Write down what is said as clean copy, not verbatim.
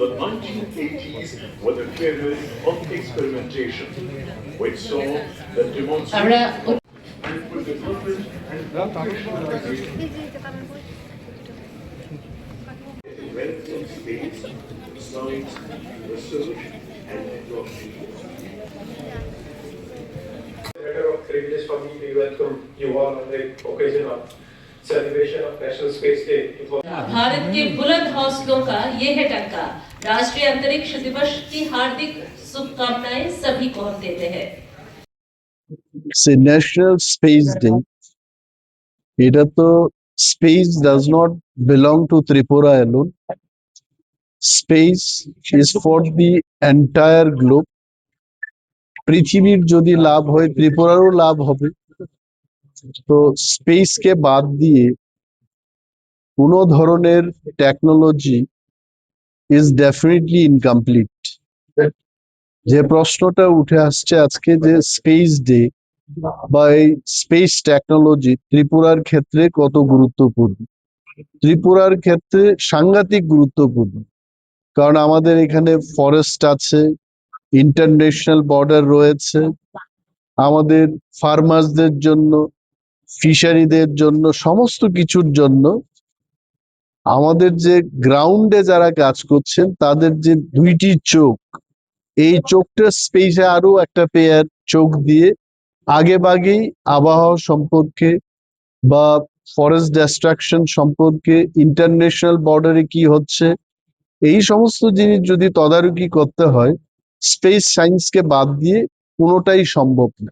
The 1980s were the period of experimentation, which saw the demonstration and for development and operationalization relevant space, science, research, and technology. Matter of privilege for me to welcome you all on the occasion of celebration of National Space Day. Bharat के बुलंद हौसलों का ये है टक्का। राष्ट्रीय अंतरिक्ष दिवस की हार्दिक शुभकामनाएं सभी को हम देते हैं। Say National Space Day. এটা তো space does not belong to Tripura alone. Space is for the entire globe. পৃথিবীর যদি লাভ হয় ত্রিপুরারও লাভ হবে। তো স্পেসকে বাদ দিয়ে কোনো ধরনের টেকনোলজি ইজ ডেফিনেটলি ইনকমপ্লিট। যে প্রশ্নটা উঠে আসছে আজকে যে স্পেস ডে বা এই স্পেস টেকনোলজি ত্রিপুরার ক্ষেত্রে কত গুরুত্বপূর্ণ। ত্রিপুরার ক্ষেত্রে সাংঘাতিক গুরুত্বপূর্ণ, কারণ আমাদের এখানে ফরেস্ট আছে, ইন্টারন্যাশনাল বর্ডার রয়েছে, আমাদের ফার্মার্সদের জন্য, ফিশারিদের জন্য, সমস্ত কিছুর জন্য আমাদের যে গ্রাউন্ডে যারা কাজ করছেন তাদের যে দুইটি চোখ, এই চোখটা স্পেসে আরো একটা পেয়ার চোখ দিয়ে আগে বাগেই আবহাওয়া সম্পর্কে বা ফরেস্ট ডিস্ট্রাকশন সম্পর্কে, ইন্টারন্যাশনাল বর্ডারে কি হচ্ছে, এই সমস্ত জিনিস যদি তদারকি করতে হয়, স্পেস সায়েন্সকে বাদ দিয়ে কোনোটাই সম্ভব না।